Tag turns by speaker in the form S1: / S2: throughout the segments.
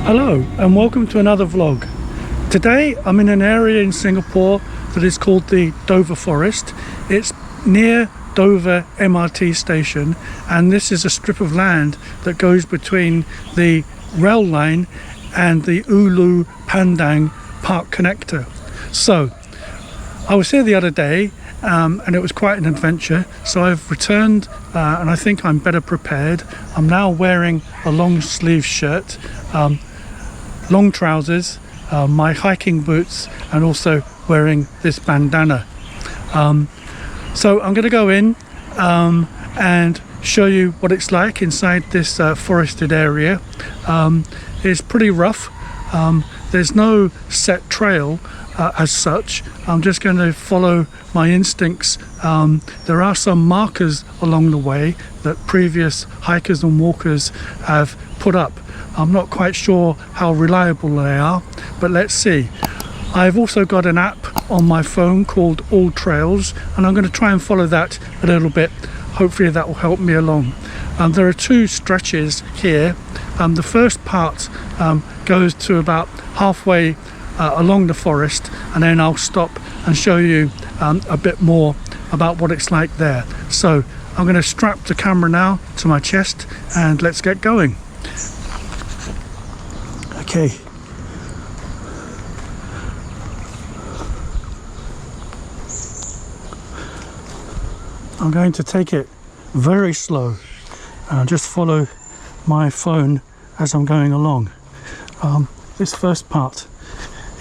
S1: Hello and welcome to another vlog. Today I'm in an area in Singapore that is called the Dover Forest. It's near Dover MRT station, and this is a strip of land that goes between the rail line and the Ulu Pandang Park connector. So I was here the other day and it was quite an adventure, so I've returned and I think I'm better prepared. I'm now wearing a long sleeve shirt, long trousers, my hiking boots, and also wearing this bandana. So I'm going to go in and show you what it's like inside this forested area. It's pretty rough. There's no set trail as such. I'm just going to follow my instincts. There are some markers along the way that previous hikers and walkers have put up. I'm not quite sure how reliable they are, but let's see. I've also got an app on my phone called All Trails, and I'm going to try and follow that a little bit. Hopefully that will help me along. There are two stretches here. The first part goes to about halfway along the forest, and then I'll stop and show you a bit more about what it's like there. So I'm going to strap the camera now to my chest and let's get going. Okay. I'm going to take it very slow and just follow my phone as I'm going along. This first part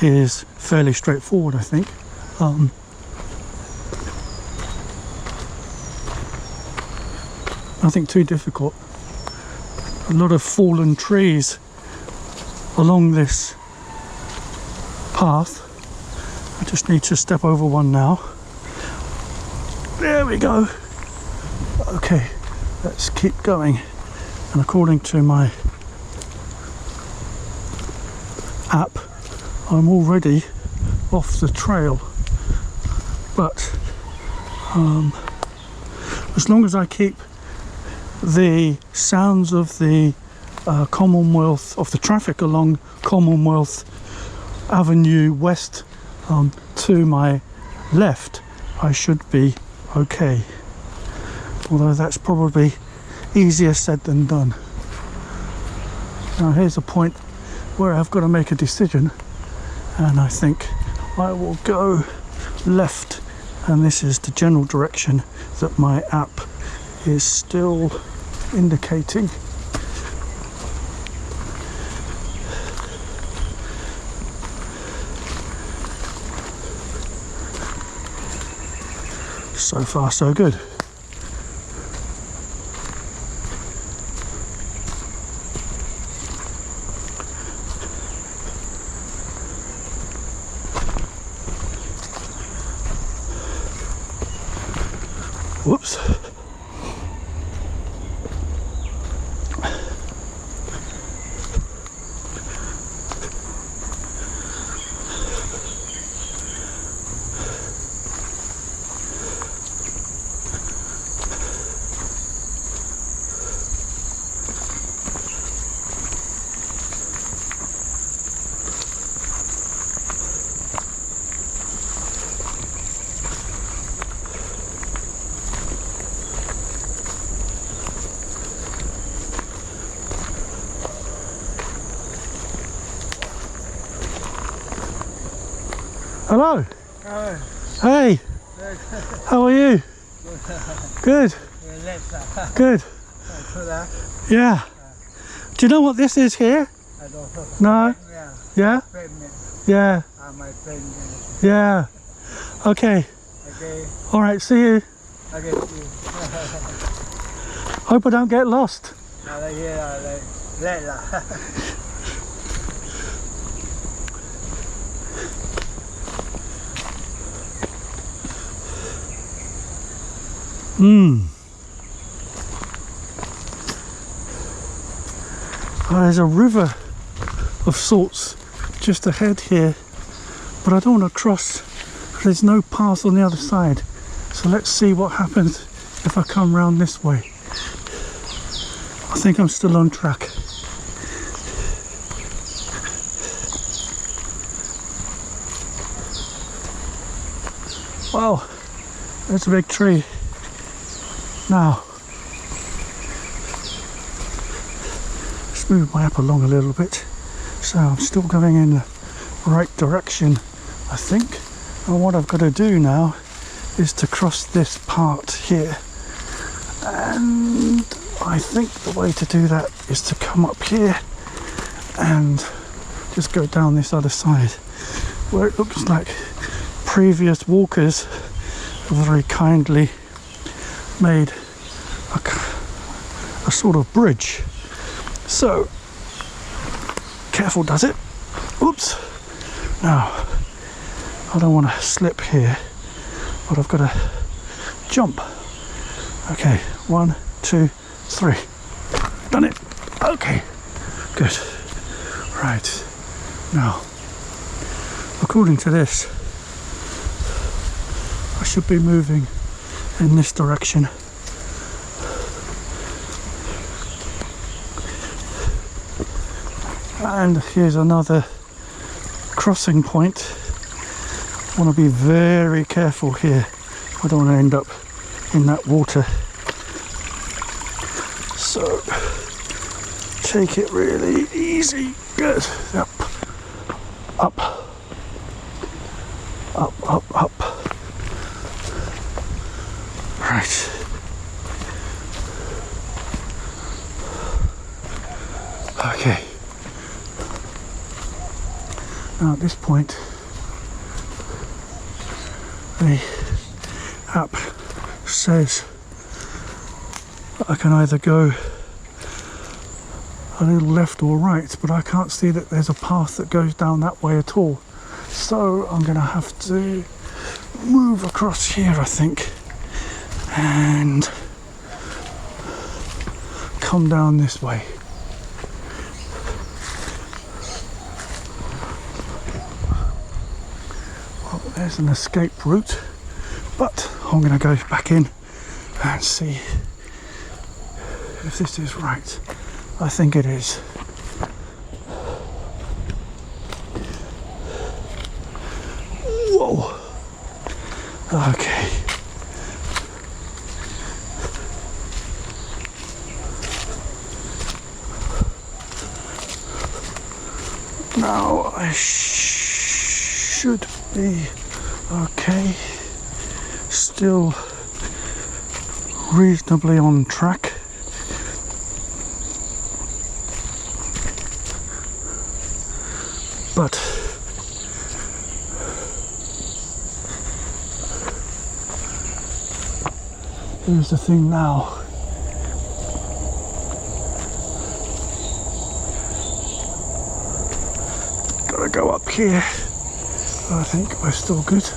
S1: is fairly straightforward, I think. Nothing too difficult. A lot of fallen trees along this path. I just need to step over one now. There we go. Okay, let's keep going. And according to my app, I'm already off the trail. But as long as I keep the sounds of the Commonwealth, of the traffic along Commonwealth Avenue West to my left, I should be okay. Although that's probably easier said than done. Now here's a point where I've got to make a decision, and I think I will go left, and this is the general direction that my app is still indicating. So far so good. Whoops. Hello.
S2: Hi.
S1: Hey. How are you? Good. Good. Yeah. Do you know what this is here?
S2: I don't know.
S1: No?
S2: Yeah.
S1: Yeah? Yeah.
S2: My friend.
S1: Yeah. Okay.
S2: Okay.
S1: All right. See you.
S2: Okay.
S1: Hope I don't get lost. There's a river of sorts just ahead here, but I don't want to cross. There's no path on the other side, so let's see what happens if I come round this way. I think I'm still on track. Well, there's a big tree. Now, let's move my app along a little bit. So I'm still going in the right direction, I think. And what I've got to do now is to cross this part here. And I think the way to do that is to come up here and just go down this other side, where it looks like previous walkers have very kindly made a sort of bridge. So careful does it. Oops. Now I don't want to slip here, but I've got to jump. Okay, 1, 2, 3. Done it. Okay, good. Right, now according to this I should be moving in this direction. And here's another crossing point. I want to be very careful here. I don't want to end up in that water. So take it really easy. Good. Up, up, up, up, up. Right. Okay. Now at this point, the app says that I can either go a little left or right, but I can't see that there's a path that goes down that way at all. So I'm going to have to move across here, I think, and come down this way. Well, there's an escape route, but I'm going to go back in and see if this is right. I think it is. Whoa. Okay. Now I should be okay. Still reasonably on track. But here's the thing now. Gotta go up here. I think we're still good.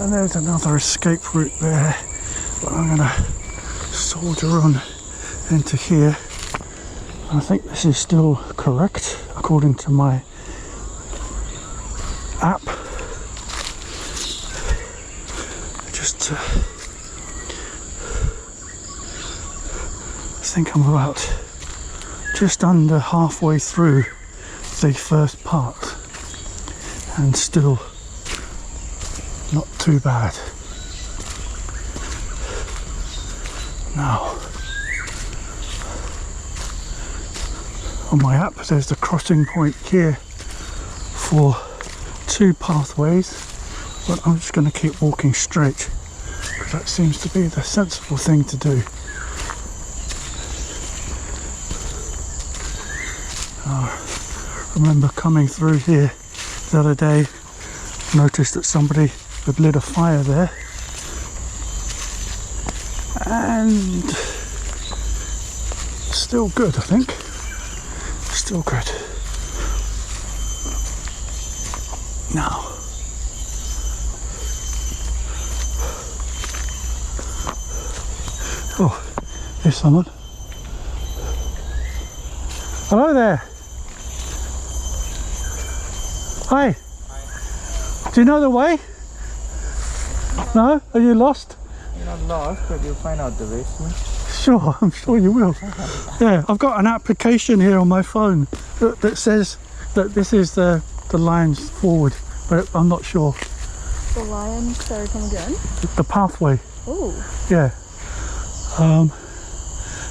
S1: And there's another escape route there. But I'm going to soldier on into here. I think this is still correct according to my app. Just I think I'm about just under halfway through the first part and still not too bad. Now, on my app there's the crossing point here for 2 pathways, but I'm just going to keep walking straight because that seems to be the sensible thing to do. I remember coming through here the other day, noticed that somebody had lit a fire there. And still good, I think. Still good. Now, oh, there's someone. Hello there. Hi. Hi. Do you know the way? No? Are you lost?
S2: You're not lost, but you'll find out the way soon.
S1: sure. I'm sure you will. Yeah, I've got an application here on my phone that says that this is the lines forward, but I'm not sure.
S3: The lion, sorry, come again?
S1: The pathway.
S3: Oh.
S1: Yeah.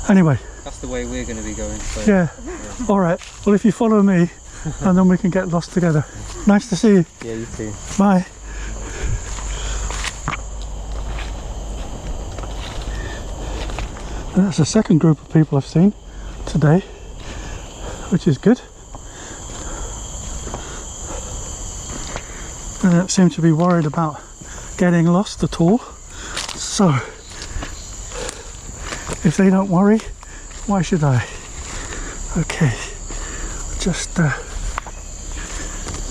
S1: Anyway.
S4: That's the way we're going to be going. So.
S1: Yeah. All right. Well, if you follow me, and then we can get lost together. Nice to see you.
S4: Yeah, you too.
S1: Bye. And that's the second group of people I've seen today, which is good. They don't seem to be worried about getting lost at all. So, if they don't worry, why should I? Okay, just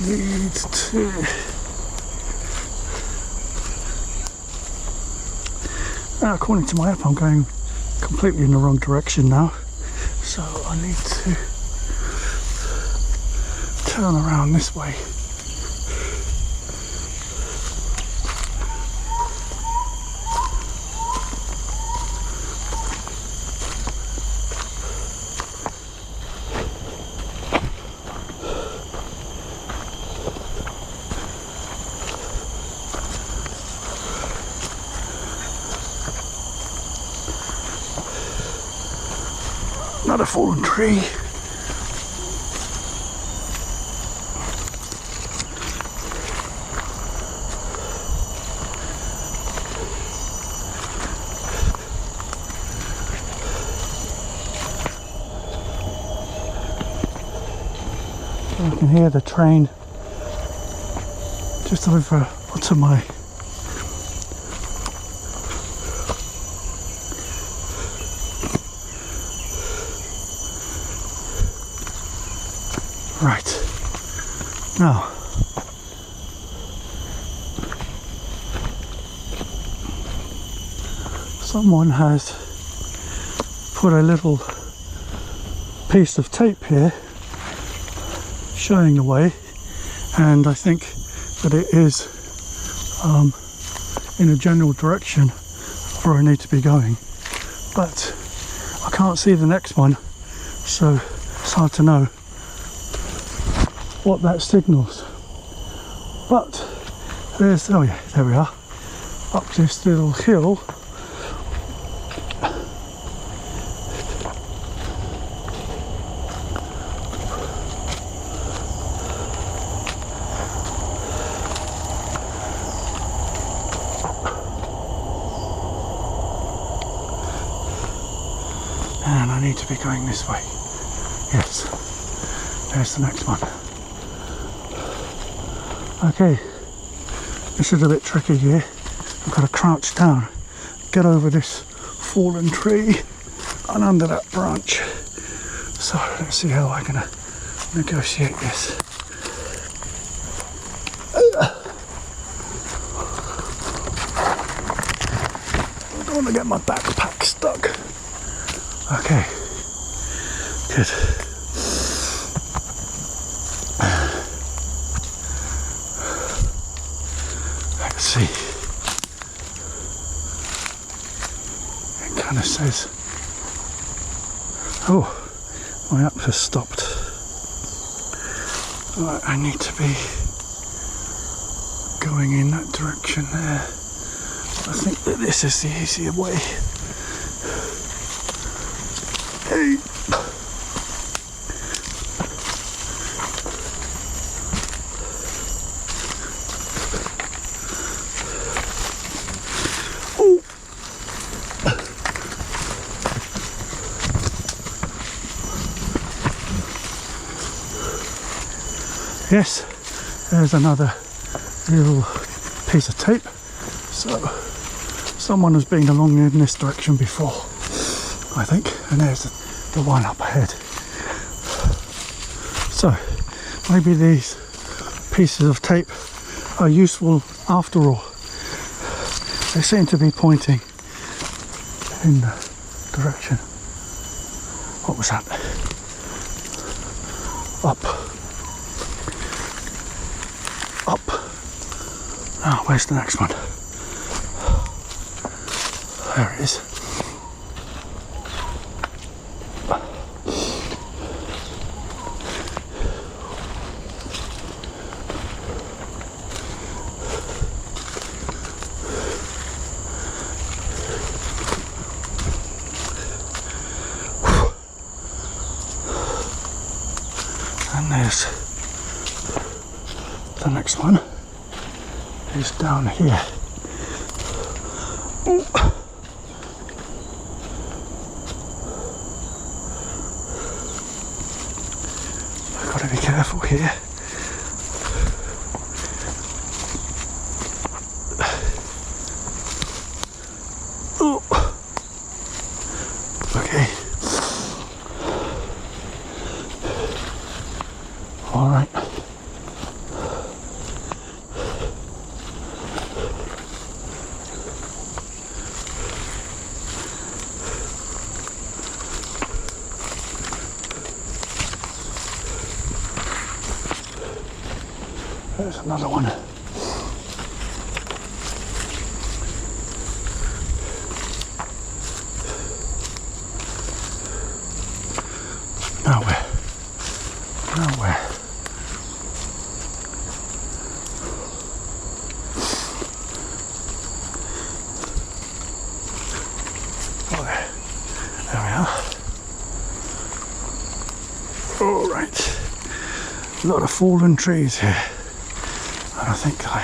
S1: leads to... according to my app, I'm going completely in the wrong direction now, so I need to turn around this way. Another fallen tree. I can hear the train just over onto my right. Now, someone has put a little piece of tape here showing the way, and I think that it is in a general direction where I need to be going, but I can't see the next one, so it's hard to know what that signals. But there's, oh yeah, there we are, up this little hill. And I need to be going this way. Yes, there's the next one. Okay, this is a bit tricky here. I've got to crouch down, get over this fallen tree and under that branch. So let's see how I'm gonna negotiate this. I don't want to get my backpack stuck. Okay, good. Let's see. It kind of says, oh, my app has stopped. Right, I need to be going in that direction there. I think that this is the easier way. Hey. Oh. Yes, there's another little piece of tape. So someone has been along in this direction before, I think, and there's the one up ahead. So maybe these pieces of tape are useful after all. They seem to be pointing in the direction. What was that? Up. Up. Now, where's the next one? There it is. there's the next one is down here. Ooh. I've got to be careful here. Ooh. Okay. All right. There's another one. Nowhere. Nowhere. Oh, there we are. All right. A lot of fallen trees here. I think I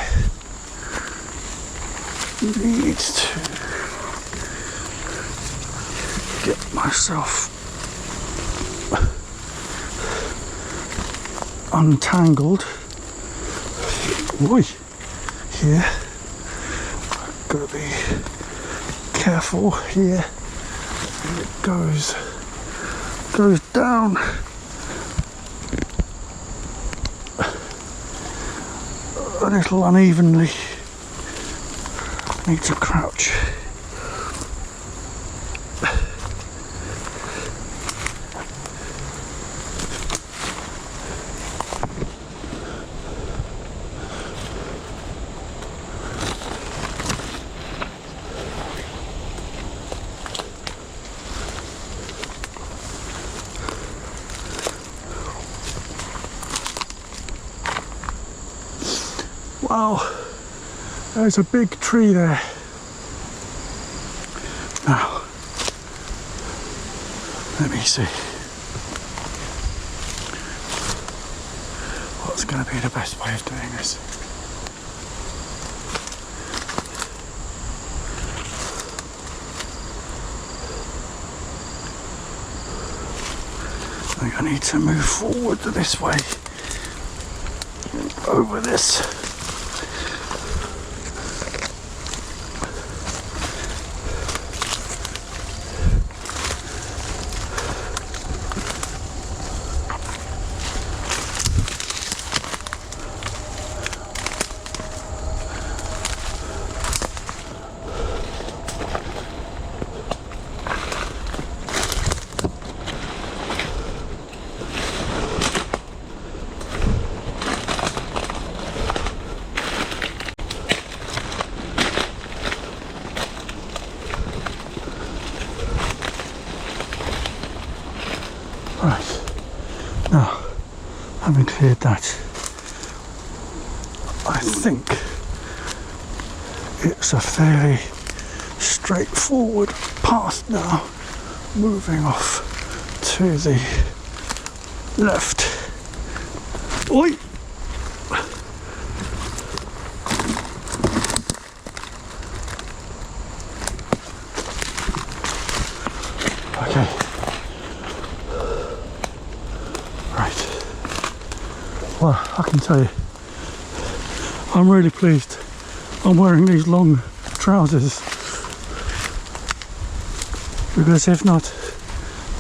S1: need to get myself untangled. Oi, here. I've got to be careful here. And it goes down. A little unevenly. Need to crouch. Wow, there's a big tree there. Now, let me see. What's going to be the best way of doing this? I think I need to move forward this way, over this. Right, now, having cleared that, I think it's a fairly straightforward path now, moving off to the left. Oi! Okay. Well, I can tell you, I'm really pleased I'm wearing these long trousers, because if not,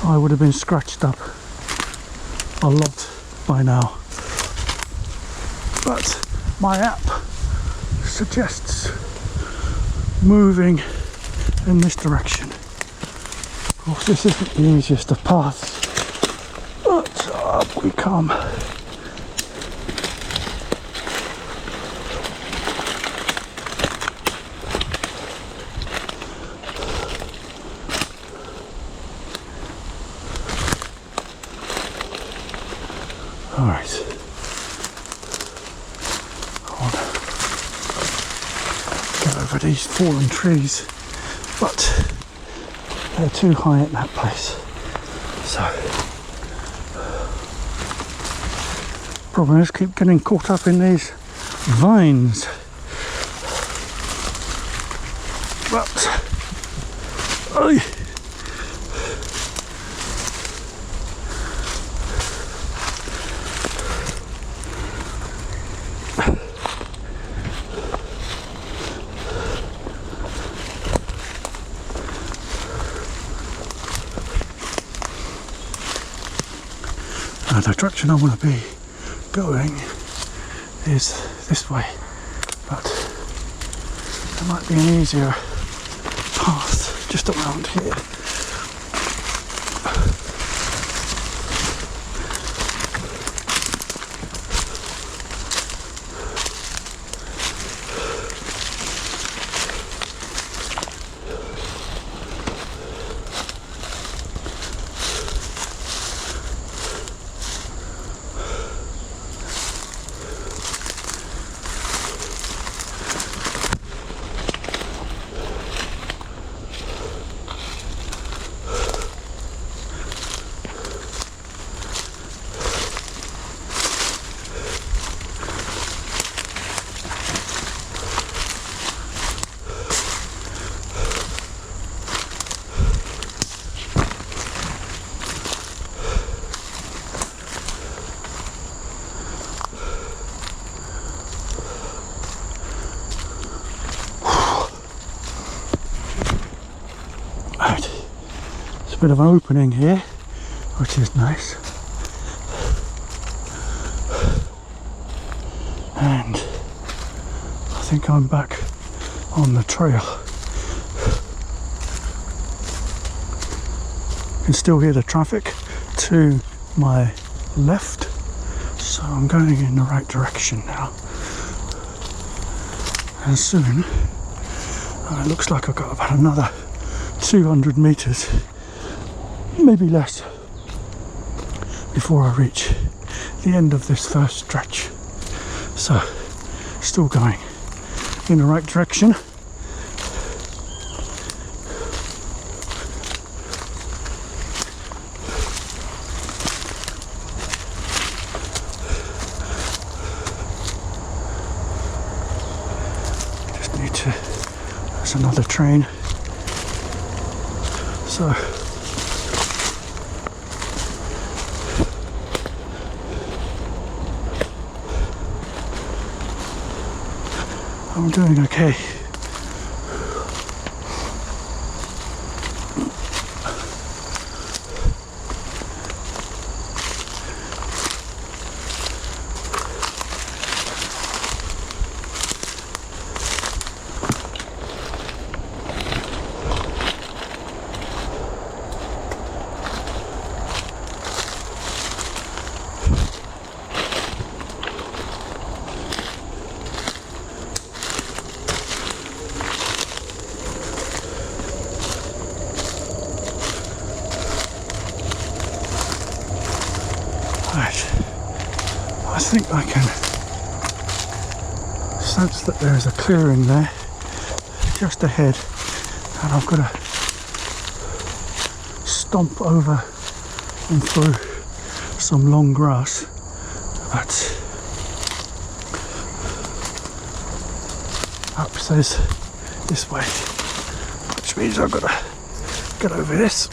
S1: I would have been scratched up a lot by now. But my app suggests moving in this direction. Of course, this isn't the easiest of paths, but up we come. Alright, get over these fallen trees, but they're too high at that place, so Problem is, keep getting caught up in these vines. But, oh, the direction I want to be going is this way, but there might be an easier path just around here. A bit of an opening here, which is nice, and I think I'm back on the trail. You can still hear the traffic to my left, so I'm going in the right direction now, and soon it looks like I've got about another 200 meters, maybe less, before I reach the end of this first stretch. So, still going in the right direction. Just need to, there's another train. So, I'm doing okay. I think I can sense that there is a clearing there just ahead, and I've got to stomp over and through some long grass, but up says this way, which means I've got to get over this.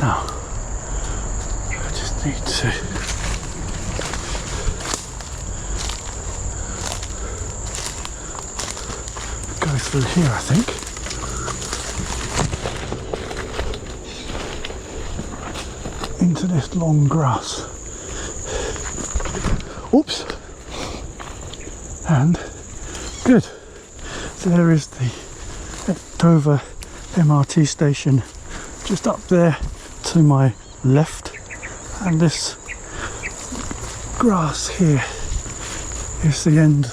S1: Now, I just need to go through here, I think. Into this long grass. Oops. And good. There is the Dover MRT station just up there to my left, and this grass here is the end,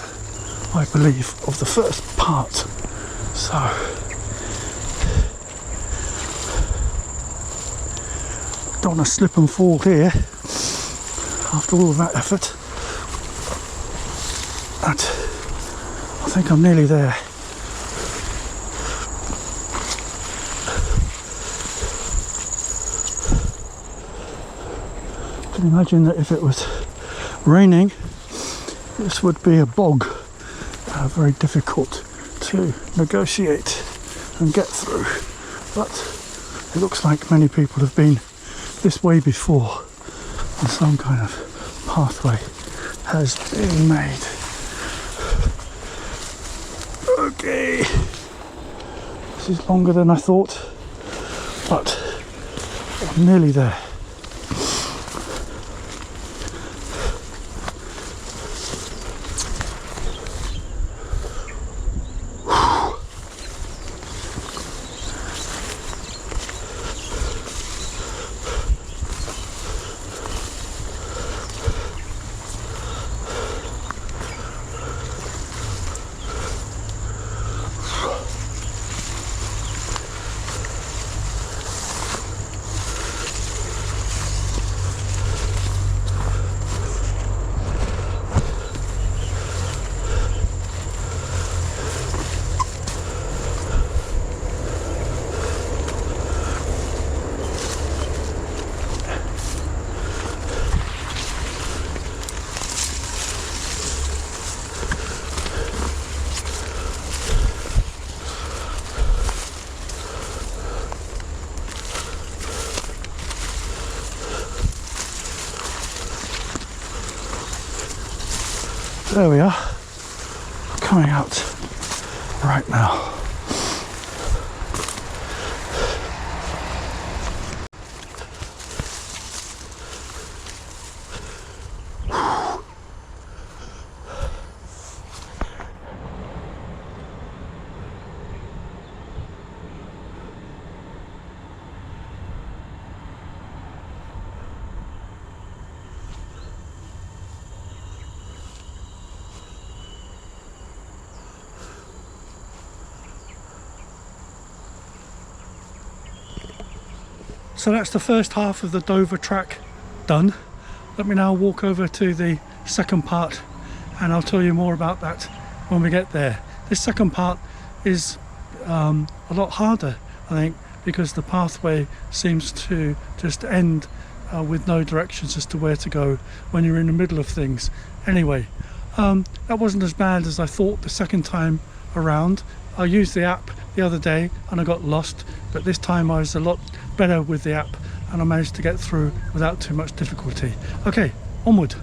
S1: I believe, of the first part. So don't want to slip and fall here after all of that effort. But I think I'm nearly there. I can imagine that if it was raining, this would be a bog, very difficult to negotiate and get through. But it looks like many people have been this way before, and some kind of pathway has been made. Okay, this is longer than I thought, but I'm nearly there. There we are, coming out right now. So that's the first half of the Dover track done. Let me now walk over to the second part and I'll tell you more about that when we get there. This second part is a lot harder, I think, because the pathway seems to just end with no directions as to where to go when you're in the middle of things. Anyway, that wasn't as bad as I thought the second time around. I used the app the other day and I got lost, but this time I was a lot better with the app and I managed to get through without too much difficulty. Okay, onward.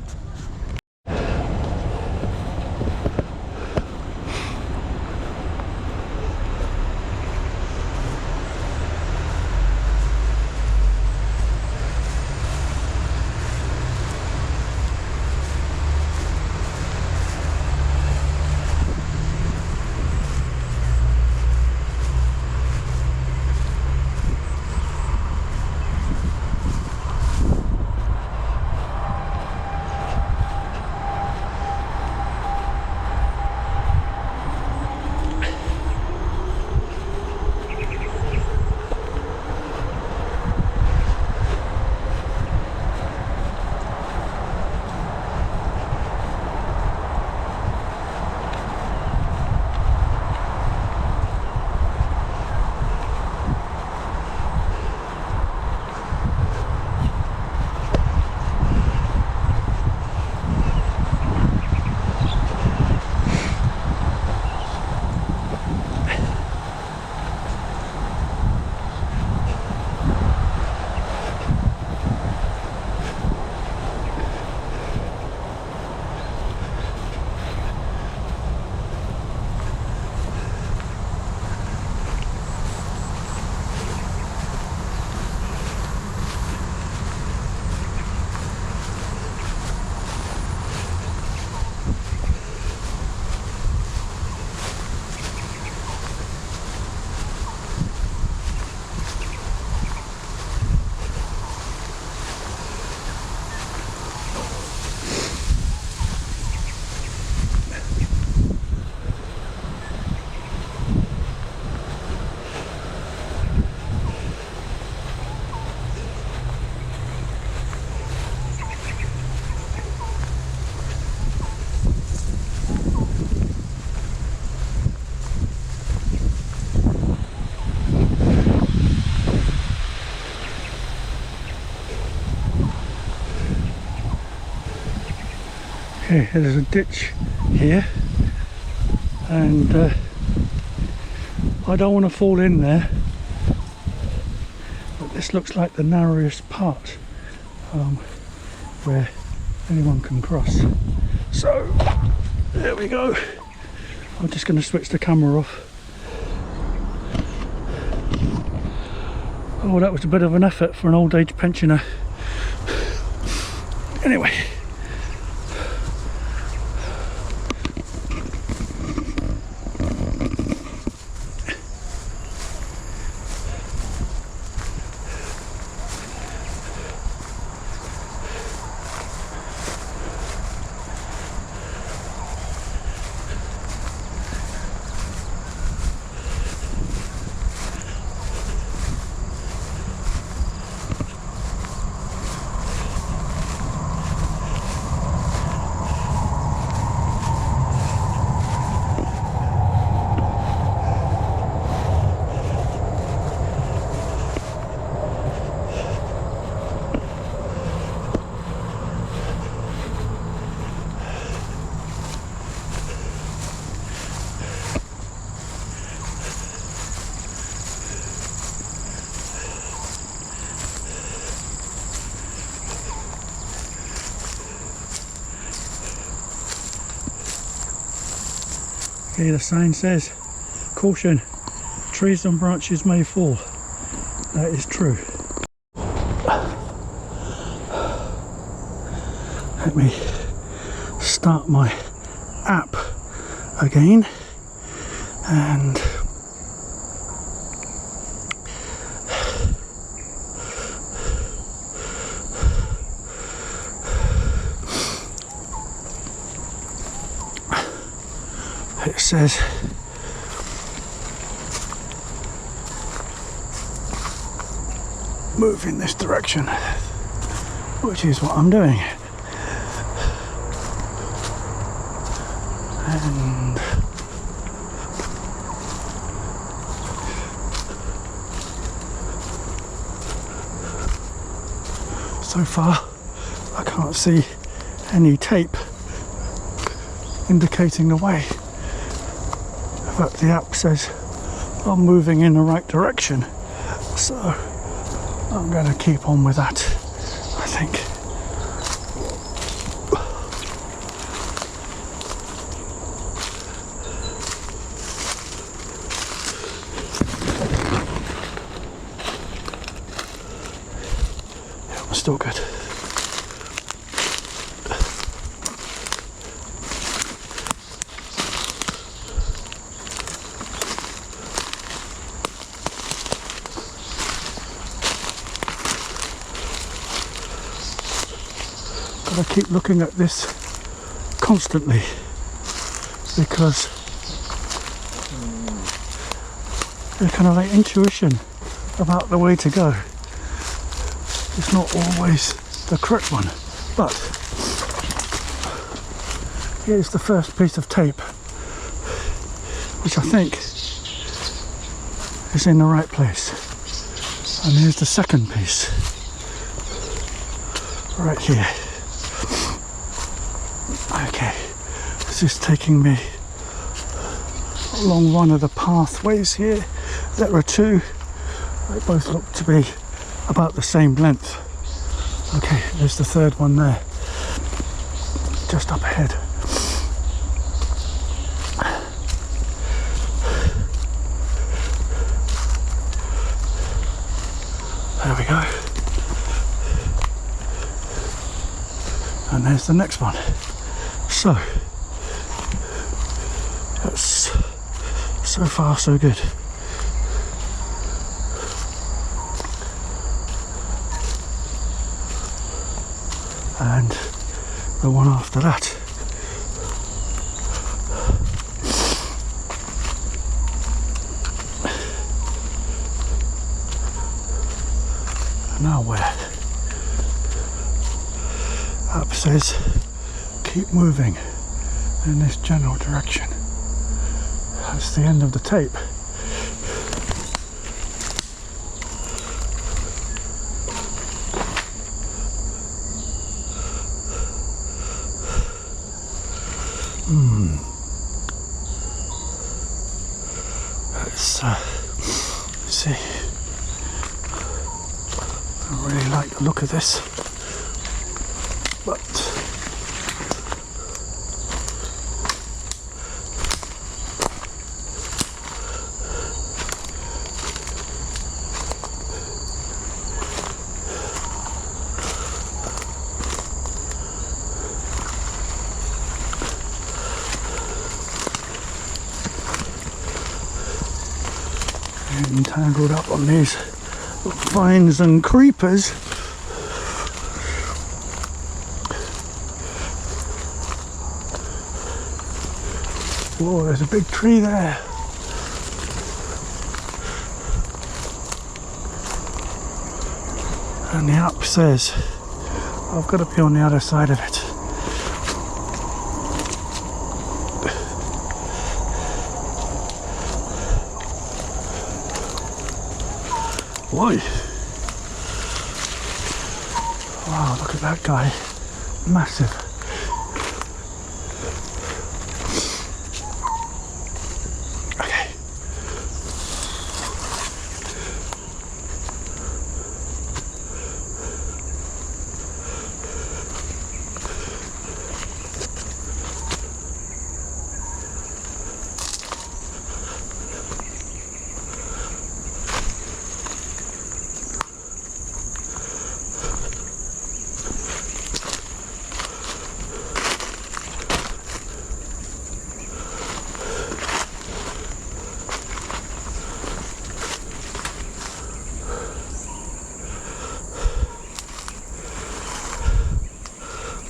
S1: Okay, there's a ditch here, and I don't want to fall in there, but this looks like the narrowest part where anyone can cross. So there we go. I'm just going to switch the camera off. Oh, that was a bit of an effort for an old age pensioner. Anyway. Okay, the sign says, caution, trees and branches may fall. That is true. Let me start my app again, and it says move in this direction, which is what I'm doing. And so far I can't see any tape indicating the way, but the app says I'm moving in the right direction, so I'm going to keep on with that, I think. Yeah, I'm still good. I keep looking at this constantly because there's kind of like intuition about the way to go. It's not always the correct one, but here's the first piece of tape, which I think is in the right place, and here's the second piece right here. Okay, this is taking me along one of the pathways here. There are two. They both look to be about the same length. Okay, there's the third one there, just up ahead. There we go. And there's the next one. So, that's so far so good. And the one after that. And now where? App says keep moving in this general direction. That's the end of the tape. see. I really like the look of this, but getting tangled up on these vines and creepers. Whoa, there's a big tree there. And the app says I've got to be on the other side of it. Why? Wow, look at that guy. Massive. Okay.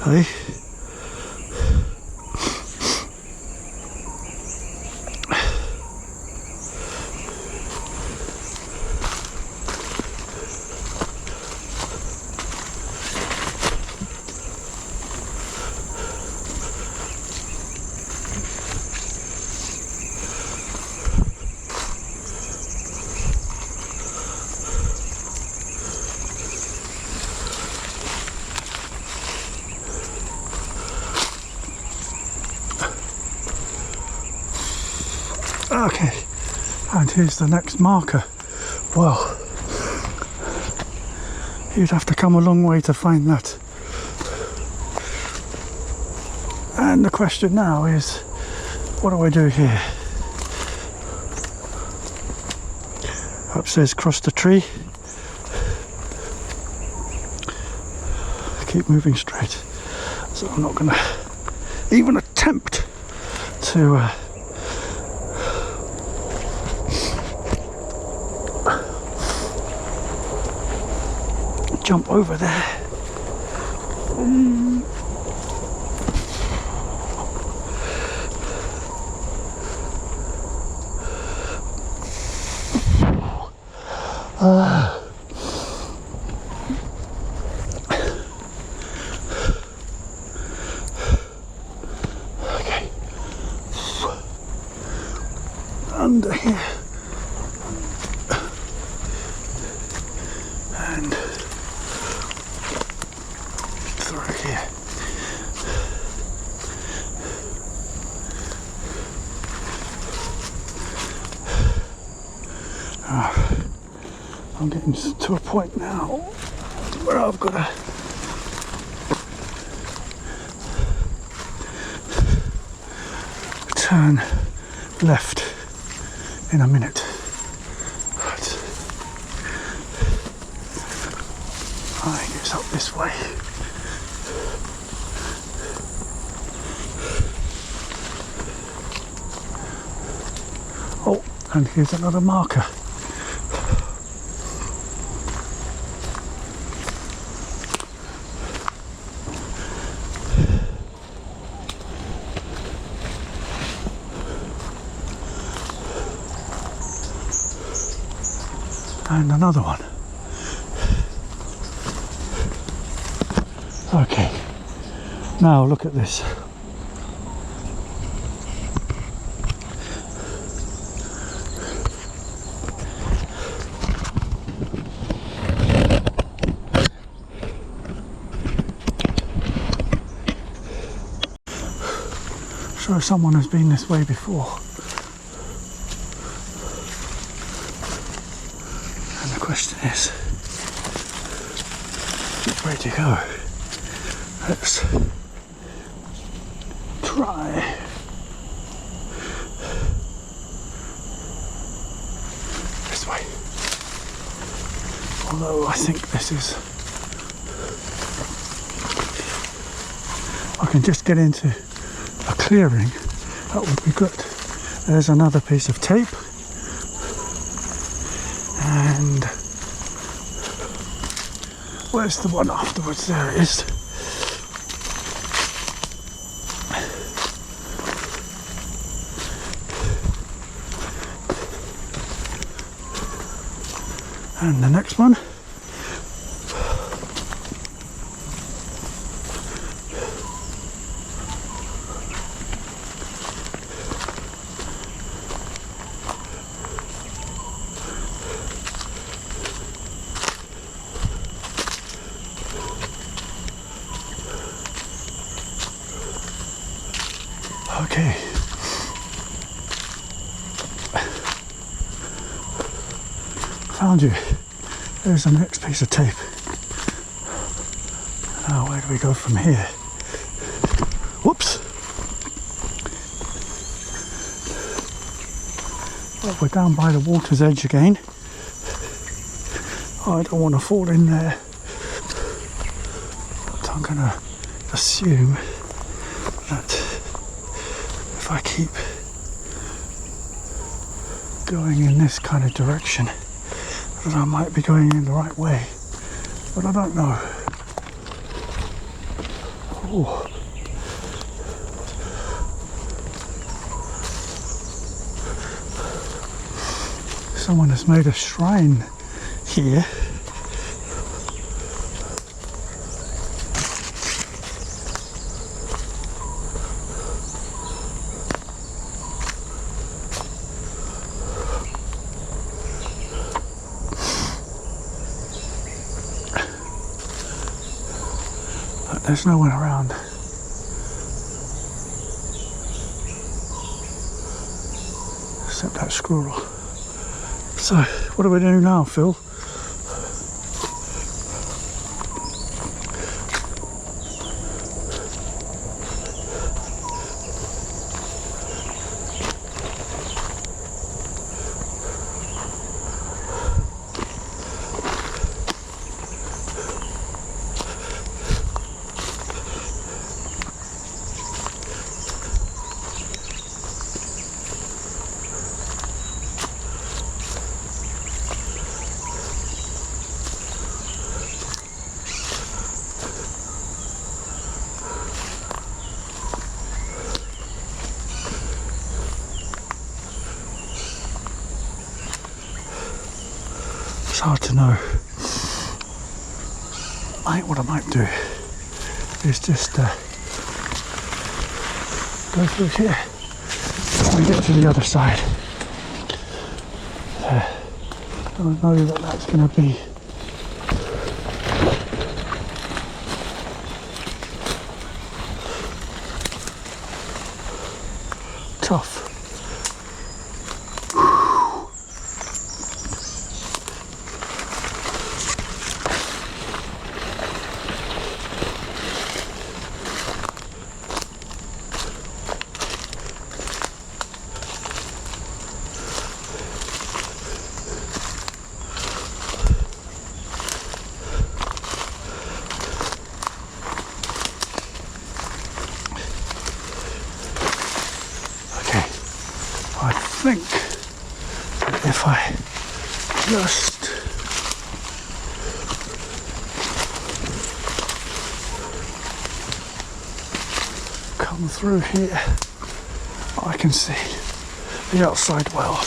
S1: Hey. Okay, and here's the next marker. Well, you'd have to come a long way to find that. And the question now is, what do I do here? Up says cross the tree. Keep moving straight. So I'm not going to even attempt to jump over there. Okay. Under here. And through here. I'm getting to a point now where I've got to turn left in a minute. But I think it's up this way. Oh, and here's another marker. And another one. Okay, now look at this. Sure, someone has been this way before. And the question is, which way to go? Let's try. This way. Although I think this is... I can just get into a clearing. That would be good. There's another piece of tape. And where's the one afterwards? There it is. And the next one. Okay. Found you. There's the next piece of tape. Now where do we go from here? Whoops! Well, we're down by the water's edge again. I don't want to fall in there. But I'm going to assume that if I keep going in this kind of direction, that I might be going in the right way, but I don't know. Ooh. Someone has made a shrine here. There's no one around. Except that squirrel. So, what do we do now, Phil? It's hard to know. What I might do is just go through here and get to the other side. I don't know that that's going to be tough. I think that if I just come through here, I can see the outside world.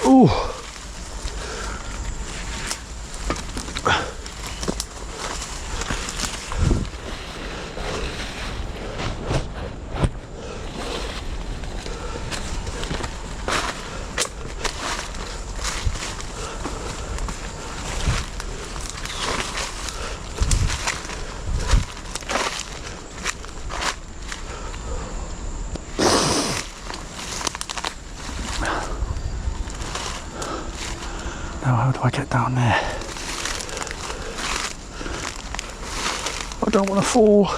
S1: Ooh. Now how do I get down there? I don't want to fall.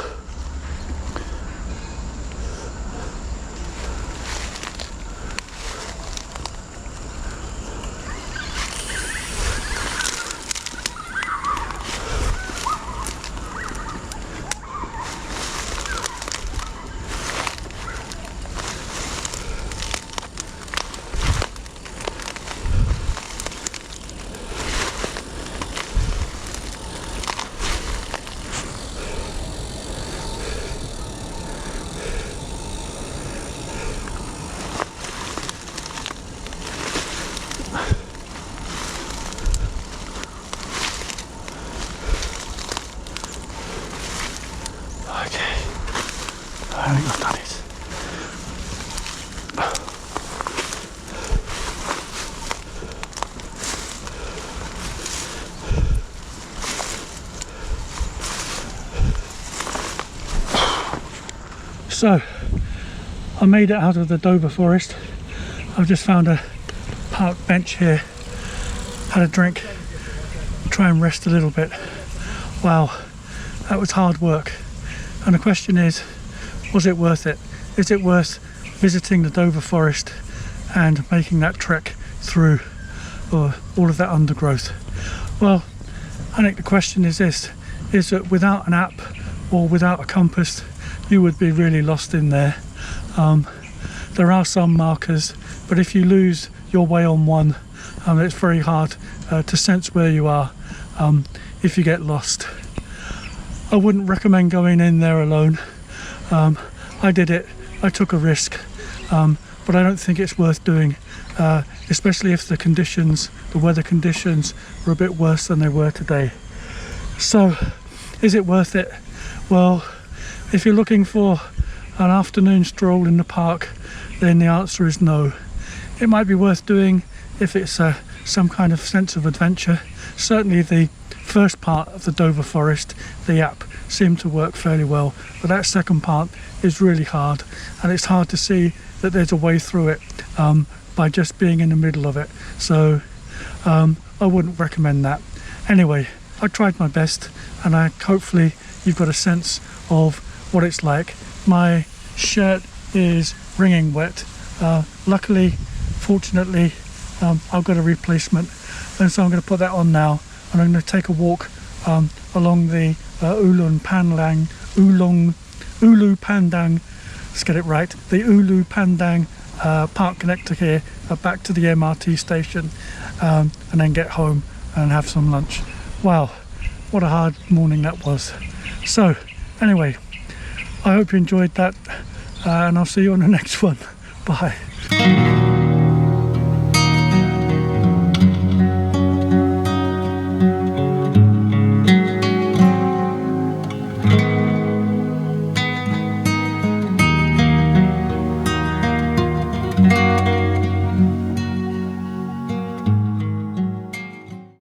S1: I think I've done it. So, I made it out of the Dover forest. I've just found a park bench here, had a drink, try and rest a little bit. Wow, that was hard work. And the question is, was it worth it? Is it worth visiting the Dover forest and making that trek through all of that undergrowth? Well, I think the question is this, is that without an app or without a compass, you would be really lost in there. There are some markers, but if you lose your way on one, it's very hard to sense where you are if you get lost. I wouldn't recommend going in there alone. I did it, I took a risk, but I don't think it's worth doing, especially if the weather conditions were a bit worse than they were today. So, is it worth it? Well, if you're looking for an afternoon stroll in the park, then the answer is no. It might be worth doing if it's some kind of sense of adventure. Certainly the first part of the Dover forest, the app, seemed to work fairly well, but that second part is really hard, and it's hard to see that there's a way through it by just being in the middle of it. So I wouldn't recommend that. Anyway, I tried my best, and hopefully you've got a sense of what it's like. My shirt is wringing wet. Luckily, fortunately, I've got a replacement, and so I'm going to put that on now, and I'm going to take a walk along the Ulu Pandang, let's get it right, the Ulu Pandang park connector here back to the MRT station, and then get home and have some lunch. Wow, what a hard morning that was. So anyway, I hope you enjoyed that, and I'll see you on the next one. Bye.